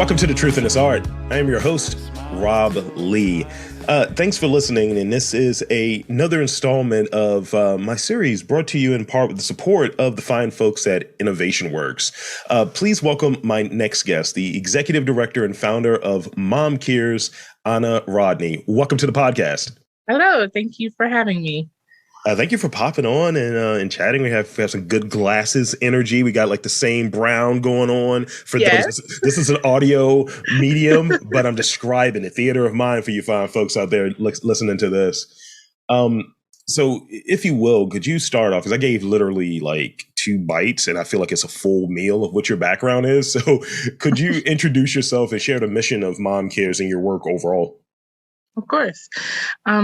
Welcome to The Truth in This Art. I am your host, Rob Lee. Thanks for listening, and this is another installment of my series brought to you in part with the support of the fine folks at Innovation Works. Please welcome my next guest, the Executive Director and founder of MOMCares, Anna Rodney. Welcome to the podcast. Hello, thank you for having me. Thank you for popping on and chatting. We have some good glasses energy. We got like the same brown going on for those. This is an audio medium, but I'm describing a theater of mind for you fine folks out there listening to this. So if you will, could you start off? Because I gave literally like 2 bites and I feel like it's a full meal of what your background is. So could you introduce yourself and share the mission of MOMCares and your work overall? Of course.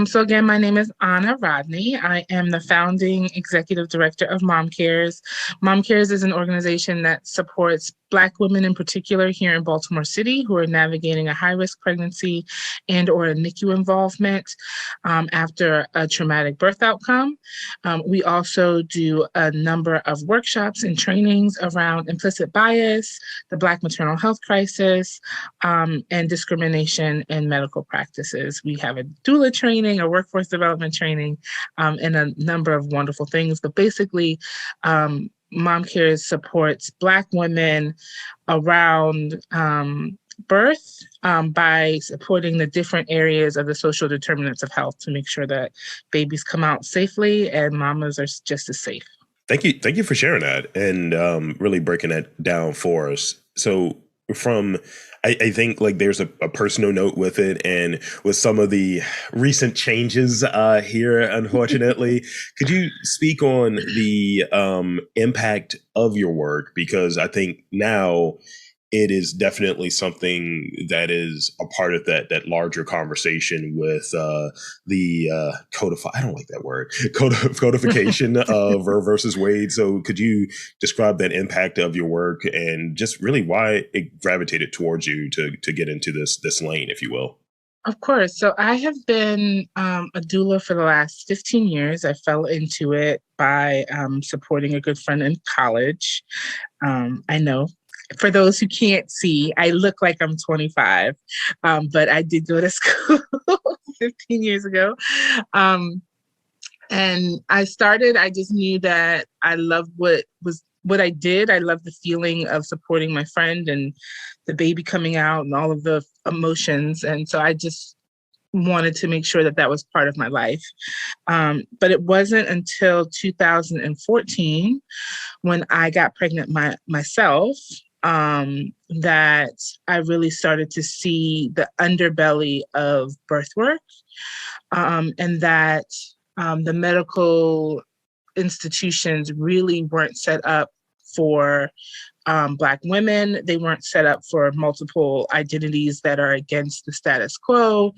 So again, my name is Anna Rodney. I am the founding executive director of MOMCares. MOMCares is an organization that supports Black women in particular here in Baltimore City who are navigating a high-risk pregnancy and or a NICU involvement after a traumatic birth outcome. We also do a number of workshops and trainings around implicit bias, the Black maternal health crisis, and discrimination in medical practices. We have a doula training, a workforce development training, and a number of wonderful things. But basically, MOMCares supports Black women around birth by supporting the different areas of the social determinants of health to make sure that babies come out safely and mamas are just as safe. Thank you for sharing that and really breaking that down for us. So I think like there's a personal note with it, and with some of the recent changes here, unfortunately, could you speak on the impact of your work? Because I think now it is definitely something that is a part of that larger conversation with the I don't like that word, codification of Roe versus Wade. So could you describe that impact of your work and just really why it gravitated towards you to get into this lane, if you will? Of course. So I have been a doula for the last 15 years. I fell into it by supporting a good friend in college. I know. For those who can't see, I look like I'm 25, but I did go to school 15 years ago. And I just knew that I loved what I did. I loved the feeling of supporting my friend and the baby coming out and all of the emotions. And so I just wanted to make sure that was part of my life. But it wasn't until 2014 when I got pregnant myself that I really started to see the underbelly of birth work, and that the medical institutions really weren't set up for Black women. They weren't set up for multiple identities that are against the status quo.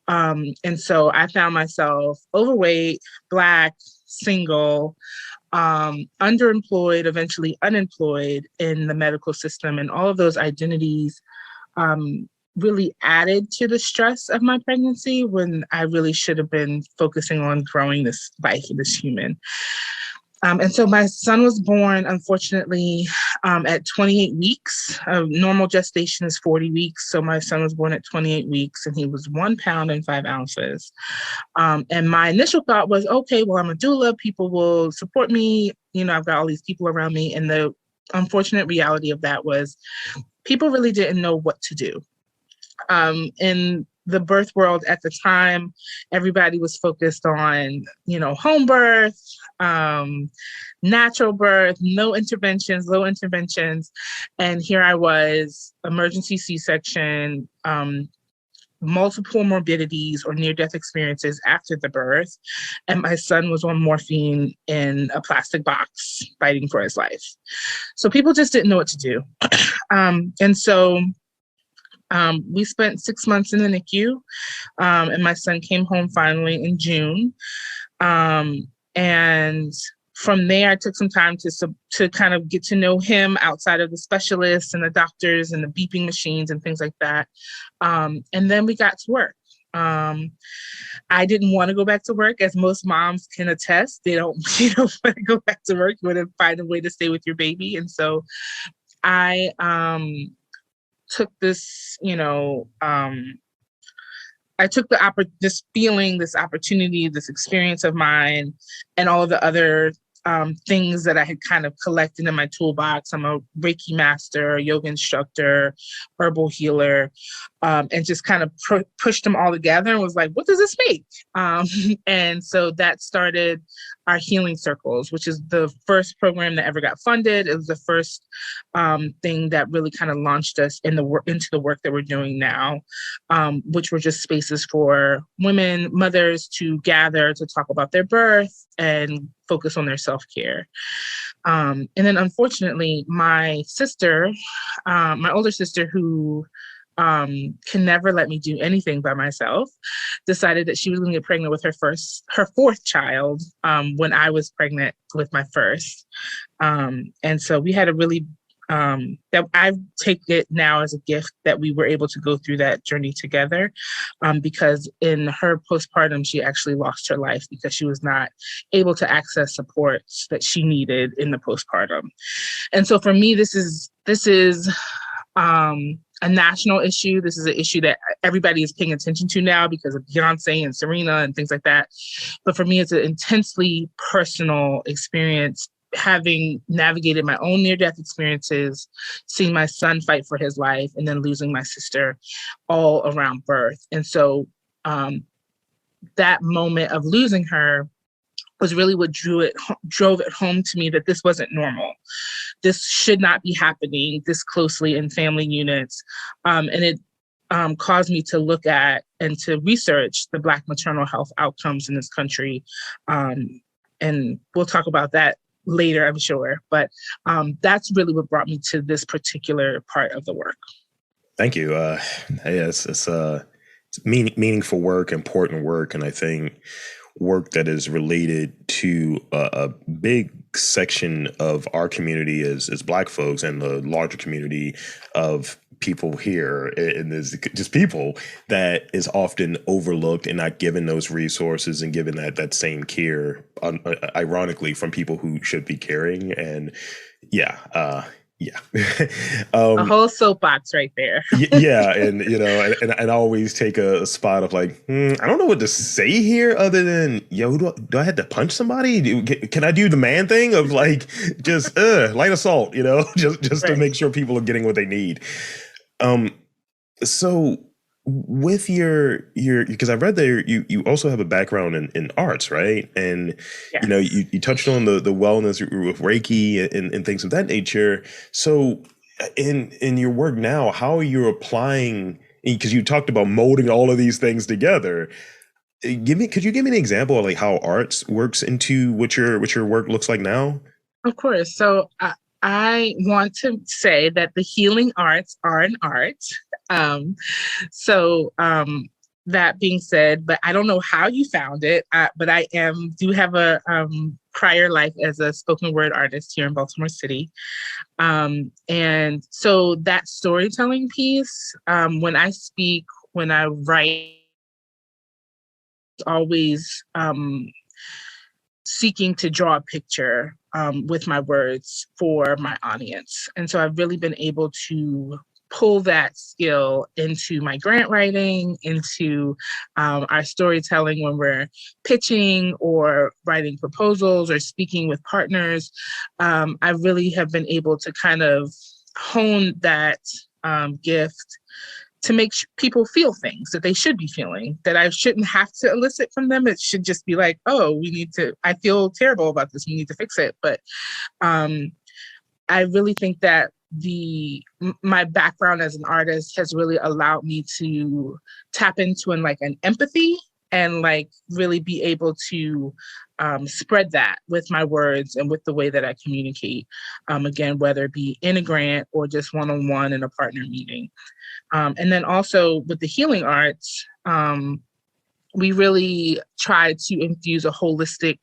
And so I found myself overweight, Black, single, underemployed, eventually unemployed in the medical system. And all of those identities really added to the stress of my pregnancy when I really should have been focusing on growing this life, this human. And so my son was born, unfortunately, at 28 weeks. Normal gestation is 40 weeks. So my son was born at 28 weeks and he was 1 pound and 5 ounces. And my initial thought was, okay, well, I'm a doula. People will support me. You know, I've got all these people around me. And the unfortunate reality of that was people really didn't know what to do. In the birth world at the time, everybody was focused on, home birth, natural birth, low interventions. And here I was, emergency C-section, multiple morbidities or near-death experiences after the birth. And my son was on morphine in a plastic box, fighting for his life. So people just didn't know what to do. And so we spent 6 months in the NICU, and my son came home finally in June. And from there, I took some time to kind of get to know him outside of the specialists and the doctors and the beeping machines and things like that. And then we got to work. I didn't want to go back to work, as most moms can attest. They don't want to go back to work. You want to find a way to stay with your baby. And so I took this, I took this feeling, this opportunity, this experience of mine, and all of the other things that I had kind of collected in my toolbox. I'm a Reiki master, a yoga instructor, herbal healer, and just kind of pushed them all together and was like, what does this make? And so that started our healing circles, which is the first program that ever got funded. It was the first thing that really kind of launched us into the work that we're doing now, which were just spaces for women, mothers to gather to talk about their birth and focus on their self-care. And then unfortunately, my sister, my older sister, who can never let me do anything by myself, decided that she was going to get pregnant with her fourth child when I was pregnant with my first. And so we had a really that I take it now as a gift that we were able to go through that journey together, because in her postpartum, she actually lost her life because she was not able to access supports that she needed in the postpartum. And so for me, this is a national issue. This is an issue that everybody is paying attention to now because of Beyonce and Serena and things like that. But for me, it's an intensely personal experience, having navigated my own near-death experiences, seeing my son fight for his life, and then losing my sister all around birth. And so that moment of losing her was really what drove it home to me that this wasn't normal. This should not be happening this closely in family units. And it caused me to look at and to research the Black maternal health outcomes in this country. And we'll talk about that later, I'm sure. But that's really what brought me to this particular part of the work. Thank you. It's meaningful work, important work, and I think work that is related to a big section of our community as Black folks and the larger community of people here. And there's just people that is often overlooked and not given those resources and given that same care, ironically, from people who should be caring. And yeah. A whole soapbox right there. Yeah, and and I always take a spot of like, I don't know what to say here other than, do I have to punch somebody? Can I do the man thing of like just light assault, just right, to make sure people are getting what they need. So with your because I read there you also have a background in arts, right? And yes, you touched on the wellness with Reiki and things of that nature. So in your work now, how are you applying, because you talked about molding all of these things together, could you give me an example of like how arts works into what your work looks like now? Of course. So I want to say that the healing arts are an art. That being said, but I don't know how you found it, but I do have a prior life as a spoken word artist here in Baltimore City. And so that storytelling piece, when I speak, when I write, always seeking to draw a picture with my words for my audience. And so I've really been able to pull that skill into my grant writing, into our storytelling when we're pitching or writing proposals or speaking with partners. I really have been able to kind of hone that gift to make people feel things that they should be feeling, that I shouldn't have to elicit from them. It should just be like, oh, I feel terrible about this, we need to fix it. But I really think that my background as an artist has really allowed me to tap into an empathy and really be able to spread that with my words and with the way that I communicate, again, whether it be in a grant or just one-on-one in a partner meeting. And then also with the healing arts, we really try to infuse a holistic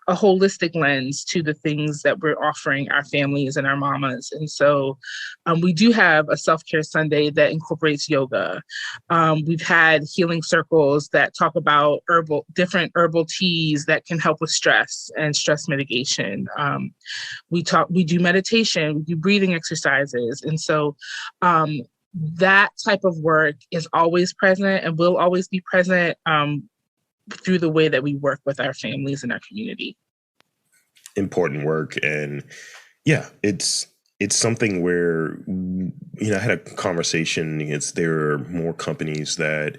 a holistic lens to the things that we're offering our families and our mamas. And so we do have a self-care Sunday that incorporates yoga. We've had healing circles that talk about different herbal teas that can help with stress and stress mitigation. We do meditation, we do breathing exercises. And so that type of work is always present and will always be present through the way that we work with our families and our community. Important work. And yeah, it's something where, I had a conversation. There are more companies that,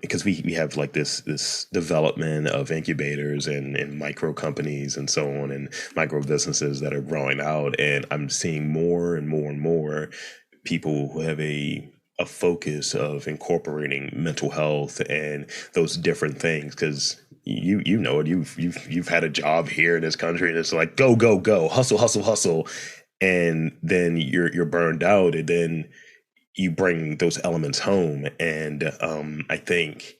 because we have like this development of incubators and micro companies and so on, and micro businesses that are growing out. And I'm seeing more and more and more people who have a focus of incorporating mental health and those different things, because you know it, you've had a job here in this country, and it's like go hustle, and then you're burned out, and then you bring those elements home, and I think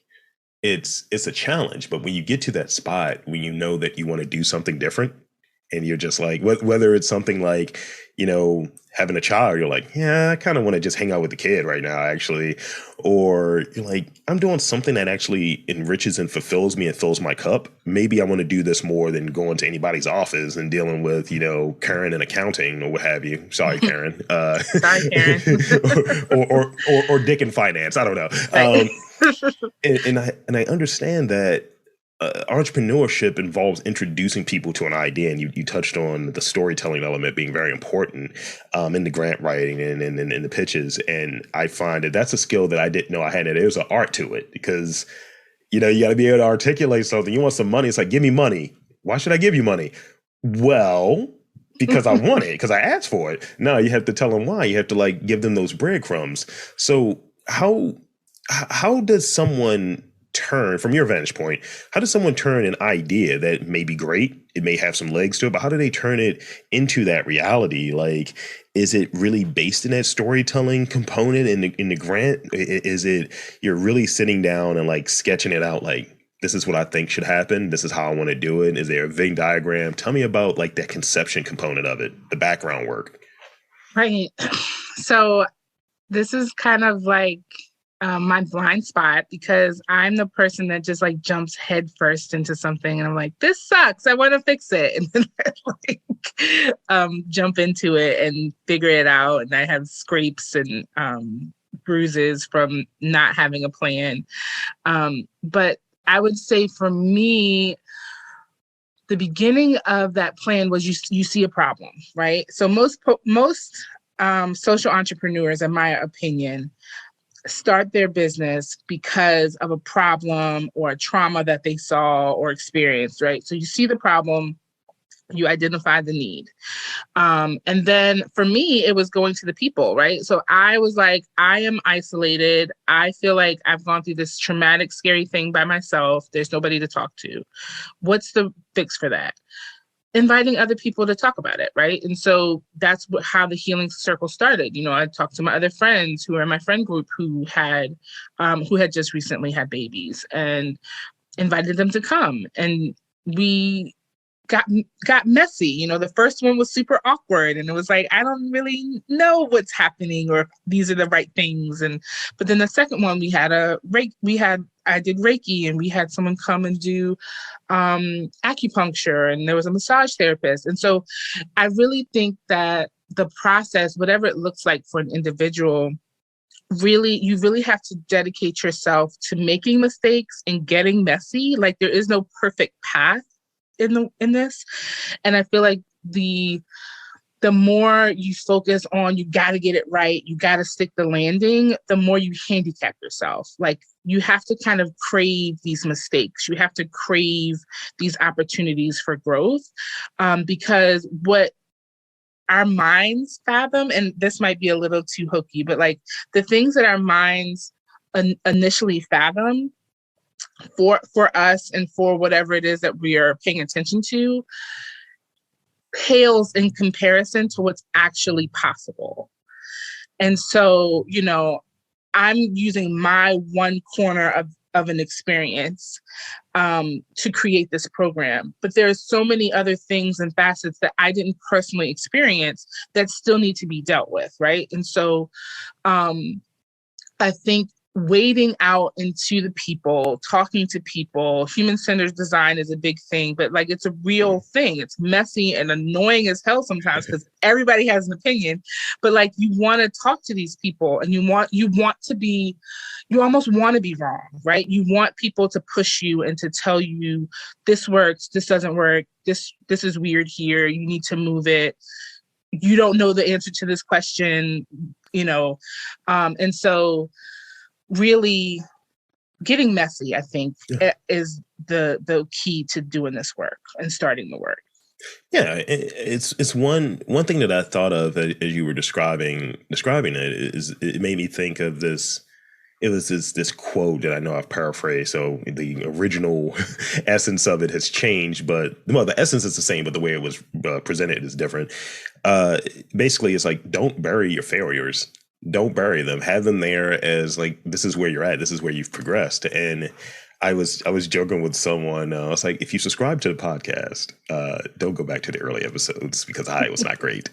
it's a challenge. But when you get to that spot, when you know that you want to do something different, and you're just like, whether it's something like, having a child, you're like, yeah, I kind of want to just hang out with the kid right now, actually. Or you're like, I'm doing something that actually enriches and fulfills me and fills my cup. Maybe I want to do this more than going to anybody's office and dealing with, Karen in accounting or what have you. Sorry, Karen. Sorry, Karen. or Dick in finance. I don't know. Right. And I understand that entrepreneurship involves introducing people to an idea, and you touched on the storytelling element being very important in the grant writing and in the pitches. And I find that that's a skill that I didn't know I had. And there's an art to it, because you got to be able to articulate something. You want some money? It's like, give me money. Why should I give you money? Well, because I want it, because I asked for it. No, you have to tell them why. You have to give them those breadcrumbs. So how does someone turn, from your vantage point, how does someone turn an idea that may be great, it may have some legs to it, but how do they turn it into that reality? Is it really based in that storytelling component in the grant? Is it you're really sitting down and sketching it out, this is what I think should happen, this is how I want to do it? Is there a Venn diagram? Tell me about that conception component of it, the background work. Right. So this is kind of my blind spot, because I'm the person that just jumps headfirst into something, and I'm like, this sucks, I want to fix it, and then jump into it and figure it out. And I have scrapes and bruises from not having a plan. But I would say for me, the beginning of that plan was you see a problem, right? So most social entrepreneurs, in my opinion, start their business because of a problem or a trauma that they saw or experienced, right? So you see the problem, you identify the need. And then for me, it was going to the people, right? So I was like, I am isolated. I feel like I've gone through this traumatic, scary thing by myself. There's nobody to talk to. What's the fix for that? Inviting other people to talk about it, right? And so that's how the healing circle started. I talked to my other friends who are in my friend group who had just recently had babies, and invited them to come. And we got messy. The first one was super awkward, and it was like, I don't really know what's happening or if these are the right things. But then the second one, I did Reiki, and we had someone come and do acupuncture, and there was a massage therapist. And so I really think that the process, whatever it looks like for an individual, you really have to dedicate yourself to making mistakes and getting messy. There is no perfect path in this. And I feel like the more you focus on, you got to get it right, you got to stick the landing, the more you handicap yourself. You have to kind of crave these mistakes. You have to crave these opportunities for growth, because what our minds fathom, and this might be a little too hokey, but the things that our minds initially fathom for us and for whatever it is that we are paying attention to pales in comparison to what's actually possible. And so, I'm using my one corner of an experience to create this program. But there's so many other things and facets that I didn't personally experience that still need to be dealt with, right? And so I think wading out into the people, talking to people, human-centered design is a big thing, but like it's a real thing. It's messy and annoying as hell sometimes because everybody has an opinion, but like you want to talk to these people and you almost want to be wrong, right? You want people to push you and to tell you this works, this doesn't work, this is weird here, you need to move it. You don't know the answer to this question, and so really getting messy, I think, is the key to doing this work and starting the work. Yeah, it's one thing that I thought of as you were describing it is it made me think of this. It was this quote that I know I've paraphrased, so the original essence of it has changed, but the essence is the same, but the way it was presented is different. Basically, it's like, don't bury your failures. Don't bury them. Have them there as like, this is where you're at. This is where you've progressed. And I was joking with someone. I was like, if you subscribe to the podcast, don't go back to the early episodes because it was not great.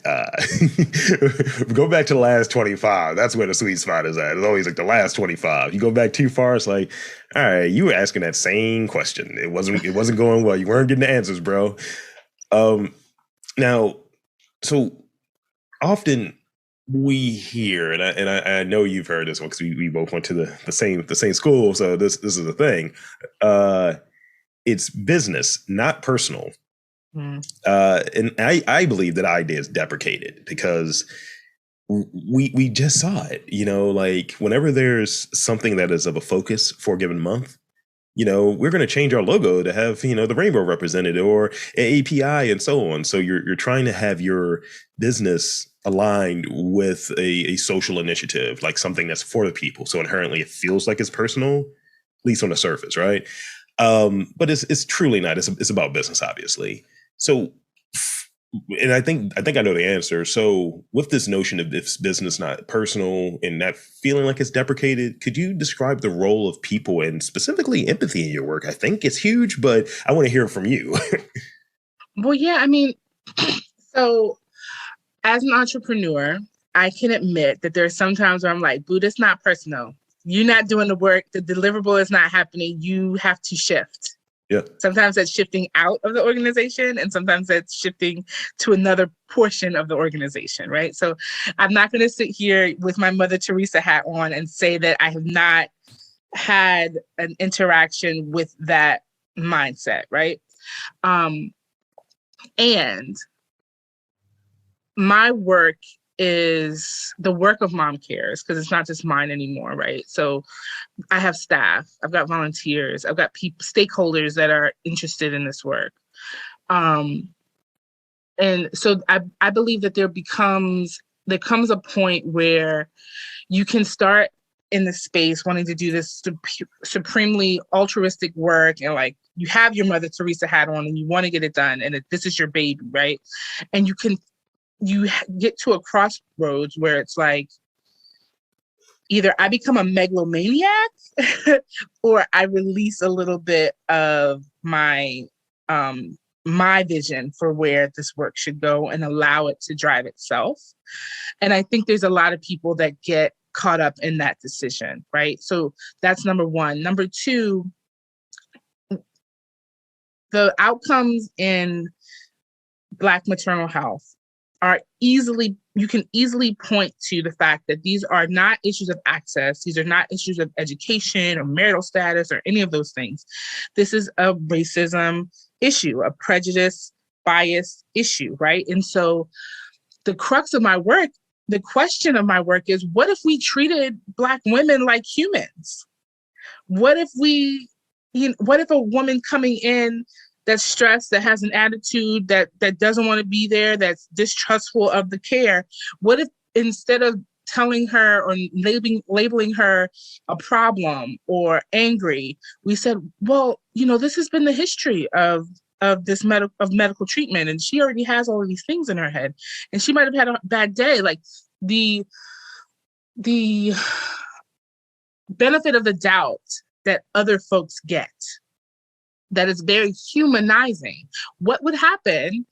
Go back to the last 25. That's where the sweet spot is at. It's always like the last 25. You go back too far, it's like, all right, you were asking that same question. It wasn't going well. You weren't getting the answers, bro. Now, so often we hear, and I know you've heard this one because we both went to the same school, so this is the thing. It's business, not personal. And I believe that idea is deprecated because we just saw it. Like whenever there's something that is of a focus for a given month, we're going to change our logo to have, the rainbow represented or API and so on. So you're trying to have your business aligned with a social initiative, like something that's for the people. So inherently it feels like it's personal, at least on the surface, right? But it's truly not. It's about business, obviously. So, and I think I know the answer. So with this notion of this business not personal and that feeling like it's deprecated, could you describe the role of people and specifically empathy in your work? I think it's huge, but I want to hear it from you. Well, yeah, I mean, so as an entrepreneur, I can admit that there's sometimes where I'm like, boo, it's not personal. You're not doing the work. The deliverable is not happening. You have to shift. Yeah. Sometimes that's shifting out of the organization and sometimes that's shifting to another portion of the organization, right? So I'm not going to sit here with my Mother Teresa hat on and say that I have not had an interaction with that mindset, right? And my work is the work of MOMCares because it's not just mine anymore, right? So I have staff, I've got volunteers, I've got stakeholders that are interested in this work. And so I believe that there comes a point where you can start in the space wanting to do this supremely altruistic work and like you have your Mother Teresa hat on and you want to get it done and this is your baby, right? And you get to a crossroads where it's like, either I become a megalomaniac or I release a little bit of my vision for where this work should go and allow it to drive itself. And I think there's a lot of people that get caught up in that decision, right? So that's number one. Number two, the outcomes in Black maternal health you can easily point to the fact that these are not issues of access. These are not issues of education or marital status or any of those things. This is a racism issue, a prejudice, bias issue, right? And so the crux of my work, the question of my work is, what if we treated Black women like humans? What if a woman coming in that's stressed, that has an attitude, that doesn't want to be there, that's distrustful of the care, what if instead of telling her or labeling her a problem or angry, we said, well, this has been the history of this medical treatment, and she already has all of these things in her head, and she might have had a bad day. Like the benefit of the doubt that other folks get, that is very humanizing. What would happen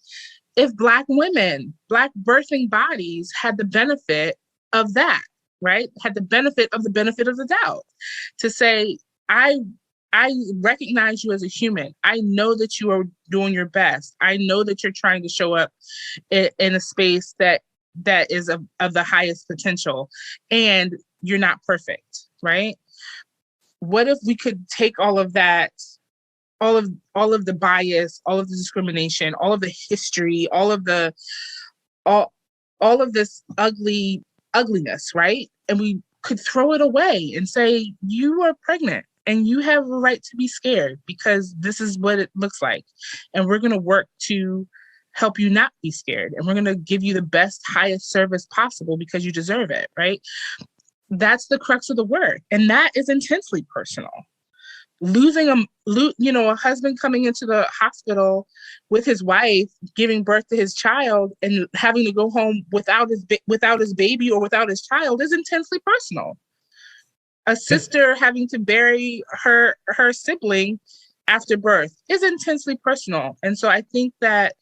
if Black women, Black birthing bodies had the benefit of that, right? Had the benefit of the doubt to say, I recognize you as a human. I know that you are doing your best. I know that you're trying to show up in a space that is of the highest potential, and you're not perfect, right? What if we could take all of that, all of the bias, all of the discrimination, all of the history, all of this ugliness, right? And we could throw it away and say, you are pregnant and you have a right to be scared because this is what it looks like. And we're going to work to help you not be scared. And we're going to give you the best, highest service possible because you deserve it, right? That's the crux of the work. And that is intensely personal. Losing a husband coming into the hospital with his wife, giving birth to his child, and having to go home without his baby or without his child is intensely personal. A sister having to bury her sibling after birth is intensely personal. And so I think that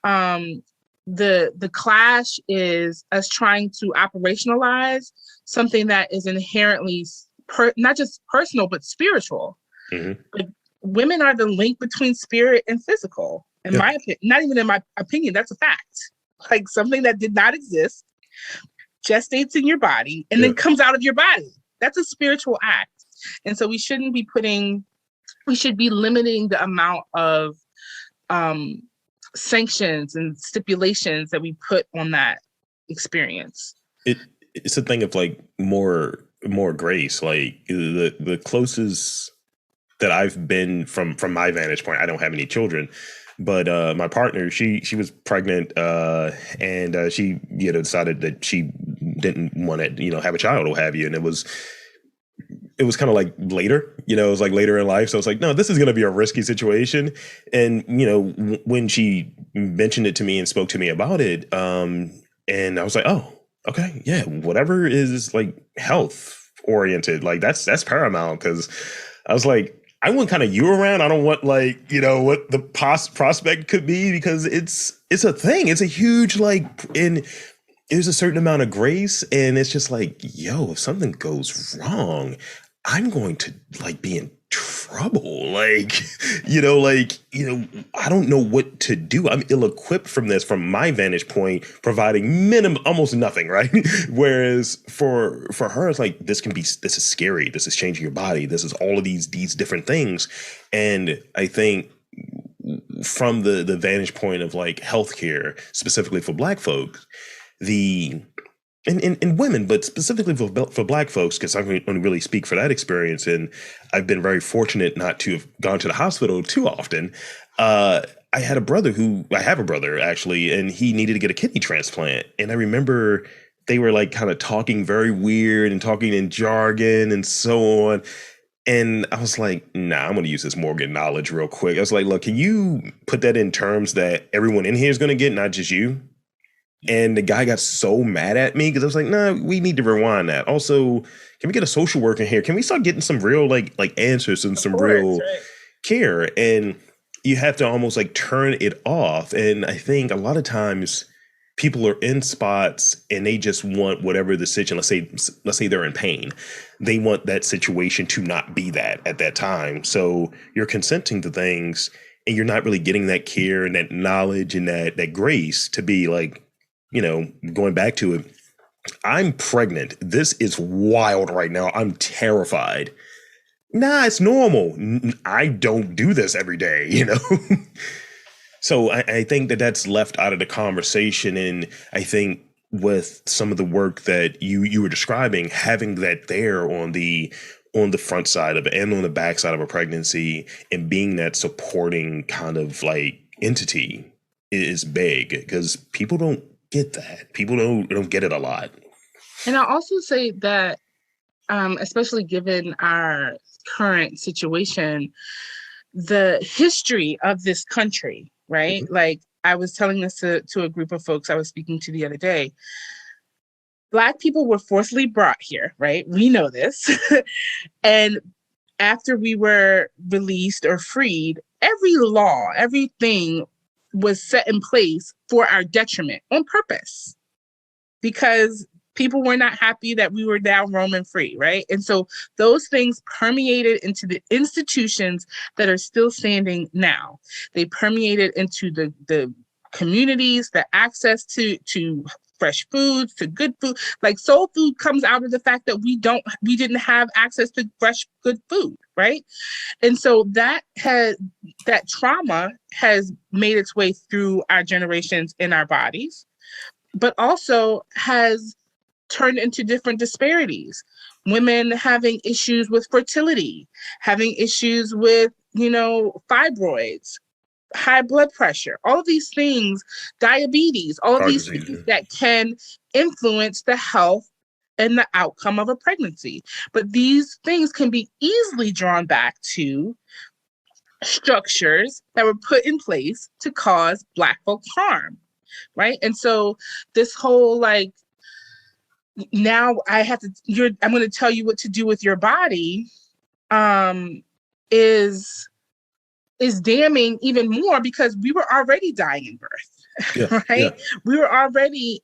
the clash is us trying to operationalize something that is inherently not just personal, but spiritual. Mm-hmm. Like, women are the link between spirit and physical. In my opinion, not even in my opinion, that's a fact. Like, something that did not exist gestates in your body and then comes out of your body. That's a spiritual act. And so we should be limiting the amount of sanctions and stipulations that we put on that experience. It's a thing of like more grace. Like the closest that I've been from my vantage point, I don't have any children, but my partner, she was pregnant and she decided that she didn't want to have a child or have you, and it was kind of like later, it was like later in life. So it's like, no, this is going to be a risky situation. And, when she mentioned it to me and spoke to me about it, and I was like, oh, okay, yeah, whatever is like health oriented, like that's paramount. Cause I was like, I want kind of you around. I don't want like, what the prospect could be, because it's a thing. It's a huge, like, there's a certain amount of grace, and it's just like, yo, if something goes wrong, I'm going to like be in trouble. Like, I don't know what to do. I'm ill-equipped from my vantage point, providing almost nothing, right? Whereas for her, it's like, this is scary. This is changing your body. This is all of these different things. And I think from the vantage point of like healthcare, specifically for Black folks, and women, but specifically for Black folks, because I can really speak for that experience, and I've been very fortunate not to have gone to the hospital too often. I have a brother actually, and he needed to get a kidney transplant. And I remember they were like kind of talking very weird and talking in jargon and so on. And I was like, nah, I'm going to use this Morgan knowledge real quick. I was like, look, can you put that in terms that everyone in here is going to get, not just you? And the guy got so mad at me because I was like, nah, we need to rewind that. Also, can we get a social worker in here? Can we start getting some real like answers and some real care? And you have to almost like turn it off. And I think a lot of times people are in spots and they just want whatever the situation, let's say they're in pain. They want that situation to not be that at that time. So you're consenting to things and you're not really getting that care and that knowledge and that grace to be like, going back to it, I'm pregnant. This is wild right now. I'm terrified. Nah, it's normal. I don't do this every day, So I think that's left out of the conversation. And I think with some of the work that you were describing, having that there on the front side of it and on the back side of a pregnancy and being that supporting kind of like entity is big, because people don't get that. People don't get it a lot. And I'll also say that, especially given our current situation, the history of this country, right? Mm-hmm. Like, I was telling this to a group of folks I was speaking to the other day. Black people were forcibly brought here, right? We know this. And after we were released or freed, every law, everything was set in place for our detriment on purpose, because people were not happy that we were now roaming free, right? And so those things permeated into the institutions that are still standing now. They permeated into the communities, the access to fresh foods, to good food. Like soul food comes out of the fact that we didn't have access to fresh, good food, right? And so that trauma has made its way through our generations in our bodies, but also has turned into different disparities. Women having issues with fertility, having issues with, fibroids, high blood pressure, all of these things, diabetes, all of these things that can influence the health and the outcome of a pregnancy. But these things can be easily drawn back to structures that were put in place to cause Black folks harm, right? And so this whole now I'm going to tell you what to do with your body, is damning even more, because we were already dying in birth, right? Yeah. We were already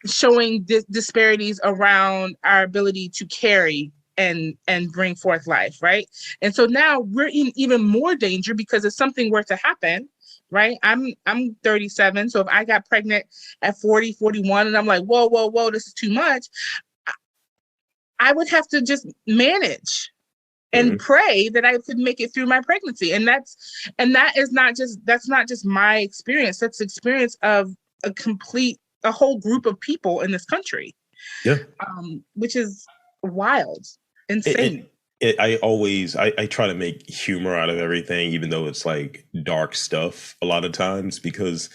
showing disparities around our ability to carry and bring forth life, right? And so now we're in even more danger, because if something were to happen, right? I'm 37. So if I got pregnant at 40, 41, and I'm like, whoa, this is too much, I would have to just manage and pray that I could make it through my pregnancy. And that's not just my experience. That's the experience of a whole group of people in this country. Yeah. Which is wild, insane. I try to make humor out of everything, even though it's like dark stuff a lot of times, because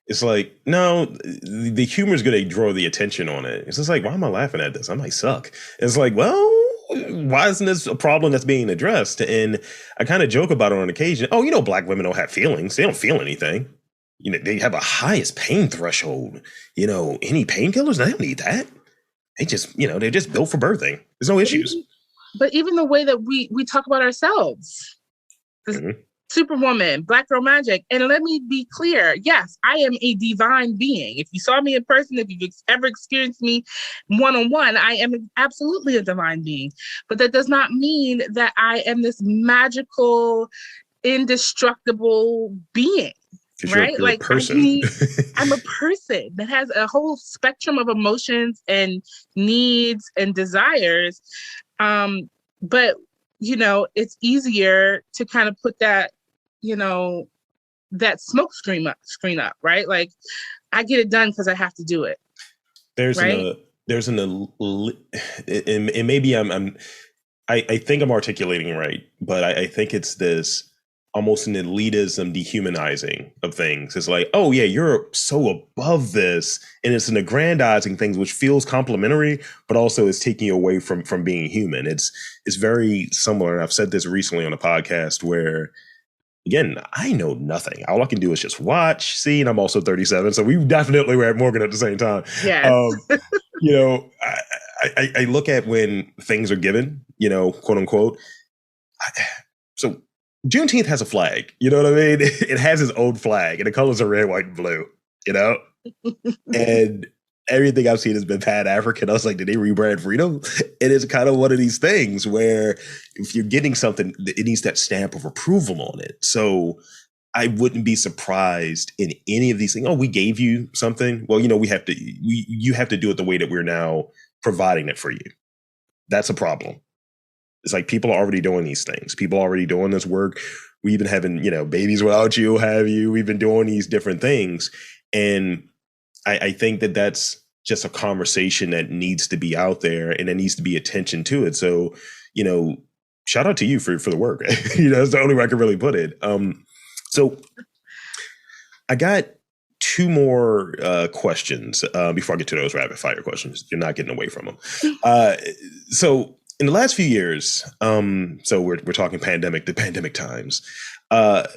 it's like, no, the humor is going to draw the attention on it. It's just like, why am I laughing at this? I might suck. It's like, well, why isn't this a problem that's being addressed? And I kind of joke about it on occasion. Oh, Black women don't have feelings. They don't feel anything. They have a highest pain threshold. Any painkillers, they don't need that. They just, they're just built for birthing. There's no issues. But even the way that we talk about ourselves, Superwoman, Black Girl Magic. And let me be clear. Yes, I am a divine being. If you saw me in person, if you've ever experienced me one-on-one, I am absolutely a divine being. But that does not mean that I am this magical, indestructible being. Right? You're a person. I'm a person that has a whole spectrum of emotions and needs and desires. But it's easier to kind of put that, that smoke screen up, right? Like, I get it done because I have to do it. And maybe I think I'm articulating right, but I think it's this almost an elitism, dehumanizing of things. It's like, oh yeah, you're so above this, and it's an aggrandizing things, which feels complimentary, but also is taking you away from being human. It's very similar, and I've said this recently on a podcast where, again, I know nothing. All I can do is just watch, see, and I'm also 37, so we definitely were at Morgan at the same time. Yes. I look at when things are given, quote unquote. So Juneteenth has a flag, you know what I mean? It has its own flag, and the colors are red, white, and blue, And everything I've seen has been Pan-African. I was like, did they rebrand freedom? And it's kind of one of these things where if you're getting something, it needs that stamp of approval on it. So I wouldn't be surprised in any of these things. Oh, we gave you something. Well, you have to do it the way that we're now providing it for you. That's a problem. It's like people are already doing these things. People are already doing this work. We've been having, babies without you, have you. We've been doing these different things. And I think that that's just a conversation that needs to be out there, and there needs to be attention to it. So, shout out to you for the work. That's the only way I can really put it. So I got two more questions before I get to those rapid fire questions. You're not getting away from them. So in the last few years, so we're talking pandemic to pandemic times, our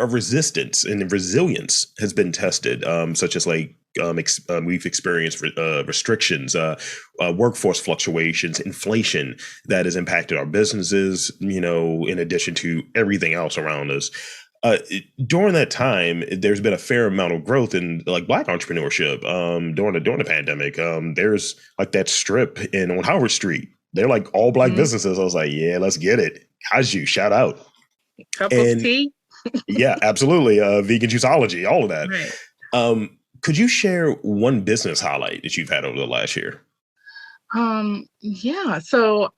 resistance and resilience has been tested, such as like we've experienced restrictions, workforce fluctuations, inflation that has impacted our businesses, in addition to everything else around us. During that time, there's been a fair amount of growth in like Black entrepreneurship. During the pandemic, there's like that strip on Howard Street. They're like all Black businesses. I was like, yeah, let's get it. Kaju, shout out. Couples tea. Yeah, absolutely. Vegan juiceology, all of that. Right. Could you share one business highlight that you've had over the last year? Yeah. So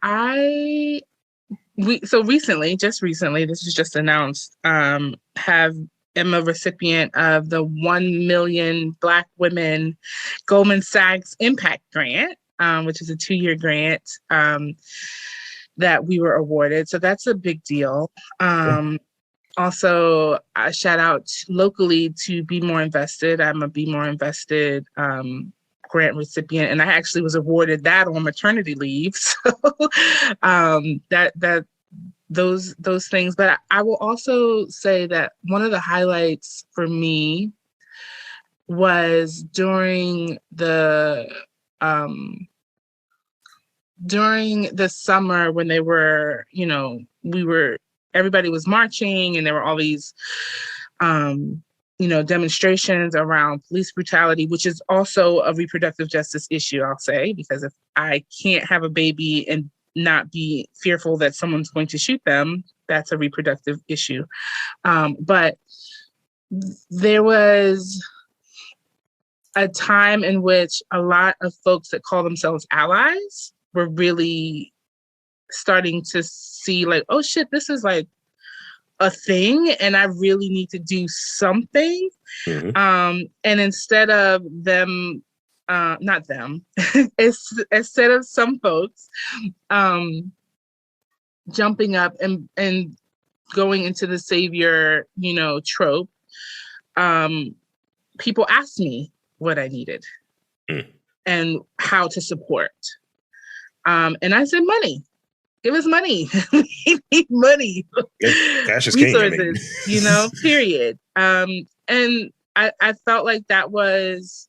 recently, this was just announced, am a recipient of the 1 million Black women Goldman Sachs Impact Grant, which is a 2-year grant that we were awarded. So that's a big deal. Also, a shout out locally to Be More Invested. I'm a Be More Invested grant recipient, and I actually was awarded that on maternity leave. So those things. But I will also say that one of the highlights for me was during the summer when they were, everybody was marching and there were all these demonstrations around police brutality, which is also a reproductive justice issue, I'll say, because if I can't have a baby and not be fearful that someone's going to shoot them, that's a reproductive issue. But there was a time in which a lot of folks that call themselves allies were really starting to see like, oh shit, this is like a thing and I really need to do something. And instead of them, not them, instead of some folks jumping up and going into the savior, trope, people asked me what I needed and how to support. And I said, money. Give us money. We need money. Cash is resources, king, I mean. Period. And I felt like that was,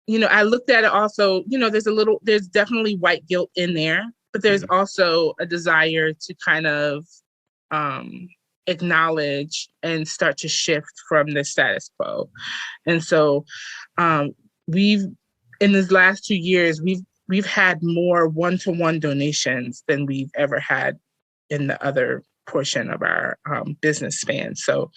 I looked at it also, there's definitely white guilt in there, but there's also a desire to kind of acknowledge and start to shift from the status quo. And so in these last 2 years, we've had more one-to-one donations than we've ever had in the other portion of our business span. So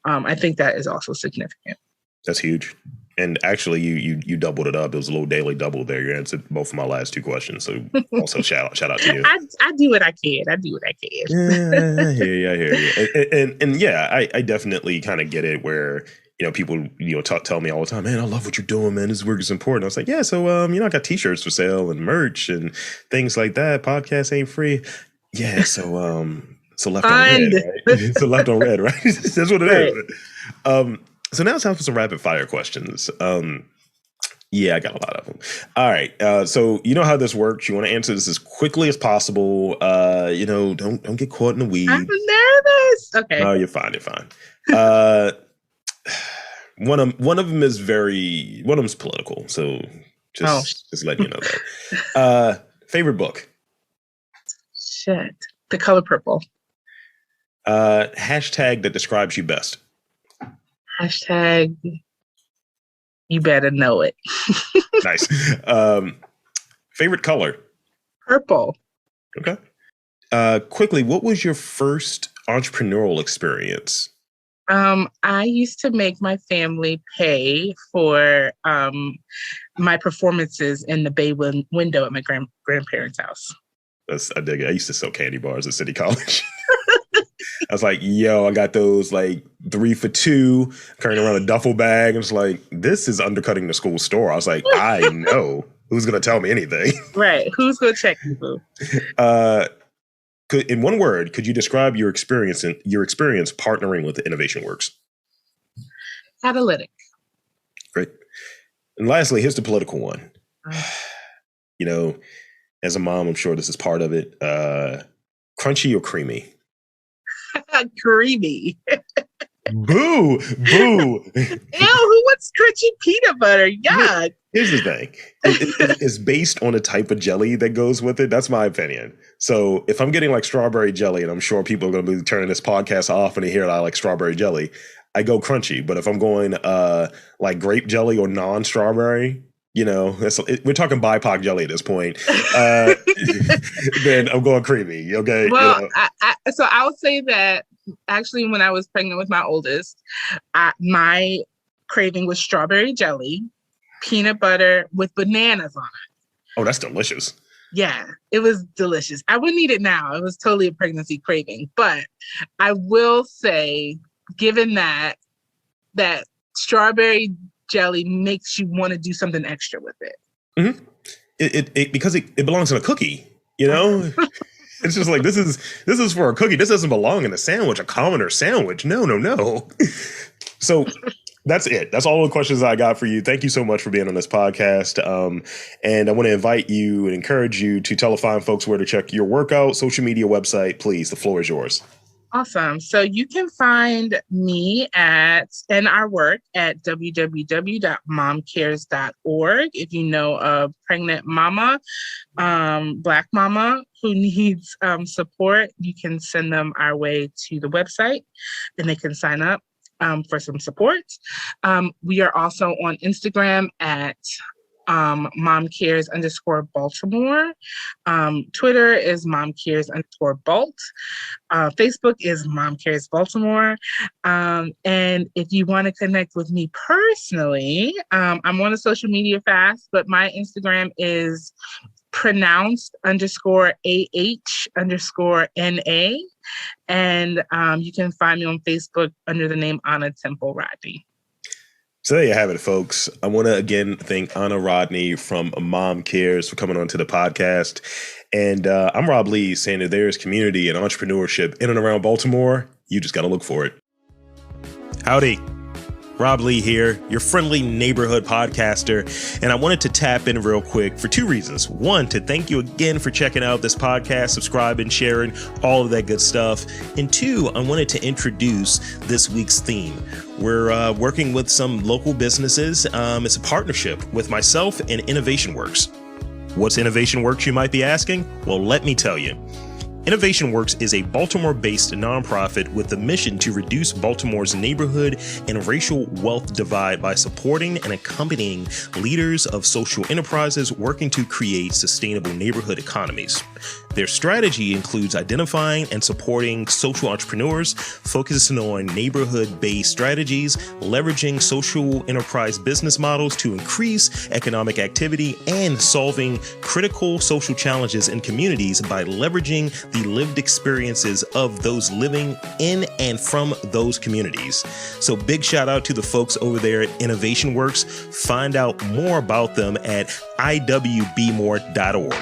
I think that is also significant. That's huge. And actually, you doubled it up. It was a little daily double there. You answered both of my last 2 questions. So also shout out to you. I do what I can. Yeah, I hear you. And yeah, I definitely kind of get it where, people, tell me all the time, man, I love what you're doing, man. This work is important. I was like, yeah, so, I got t-shirts for sale and merch and things like that. Podcast ain't free. Yeah. So left on red, right? So left on red, right? That's what it is. So now it's time for some rapid fire questions. Yeah, I got a lot of them. All right. So you know how this works. You want to answer this as quickly as possible. Don't get caught in the weeds. I'm nervous. Okay. No, you're fine. One of them is one of them's political. So just letting you know that. Favorite book? Shit. The Color Purple. Hashtag that describes you best. Hashtag you better know it. Nice. Favorite color? Purple. Okay. Quickly, what was your first entrepreneurial experience? I used to make my family pay for my performances in the bay window at my grandparents' house. I dig it. I used to sell candy bars at City College. I was like, yo, I got those like 3 for $2 carrying around a duffel bag. And it's like, this is undercutting the school store. I was like, I know who's going to tell me anything. Right. Who's going to check you? In one word, could you describe your experience partnering with Innovation Works? Catalytic. Great. And lastly, here's the political one. As a mom, I'm sure this is part of it. Crunchy or creamy? Creamy. Boo, boo. Who wants crunchy peanut butter? Yuck. Here's the thing. It's based on a type of jelly that goes with it. That's my opinion. So if I'm getting like strawberry jelly, and I'm sure people are going to be turning this podcast off when they hear that I like strawberry jelly, I go crunchy. But if I'm going like grape jelly or non-strawberry, you know, we're talking BIPOC jelly at this point, then I'm going creamy. Okay. Well, you know? So I would say that actually when I was pregnant with my oldest, my craving was strawberry jelly, peanut butter with bananas on it. Oh, that's delicious. Yeah, it was delicious. I wouldn't eat it now. It was totally a pregnancy craving. But I will say, given that strawberry jelly makes you want to do something extra with it. Mm-hmm. Because it belongs in a cookie, you know? It's just like, this is for a cookie. This doesn't belong in a sandwich, a commoner sandwich. No. So that's it. That's all the questions I got for you. Thank you so much for being on this podcast. And I want to invite you and encourage you to tell fine folks where to check your workout, social media, website. Please, the floor is yours. Awesome. So you can find me and our work at www.momcares.org. If you know a pregnant mama, Black mama who needs support, you can send them our way to the website and they can sign up for some support. We are also on Instagram at MOMCares_Baltimore. Twitter is MOMCares_Balt. Facebook is MOMCares Baltimore. And if you want to connect with me personally, I'm on a social media fast, but my Instagram is pronounced_AH_NA. And you can find me on Facebook under the name Anna Temple Rodney. So there you have it, folks. I want to again thank Anna Rodney from MOMCares for coming on to the podcast. And I'm Rob Lee, saying that there is community and entrepreneurship in and around Baltimore. You just got to look for it. Howdy. Rob Lee here, your friendly neighborhood podcaster, and I wanted to tap in real quick for two reasons. One, to thank you again for checking out this podcast, subscribing, sharing, all of that good stuff. And two, I wanted to introduce this week's theme. We're working with some local businesses. It's a partnership with myself and Innovation Works. What's Innovation Works, you might be asking? Well, let me tell you. Innovation Works is a Baltimore-based nonprofit with the mission to reduce Baltimore's neighborhood and racial wealth divide by supporting and accompanying leaders of social enterprises working to create sustainable neighborhood economies. Their strategy includes identifying and supporting social entrepreneurs, focusing on neighborhood-based strategies, leveraging social enterprise business models to increase economic activity, and solving critical social challenges in communities by leveraging the lived experiences of those living in and from those communities. So big shout out to the folks over there at Innovation Works. Find out more about them at iwbmore.org.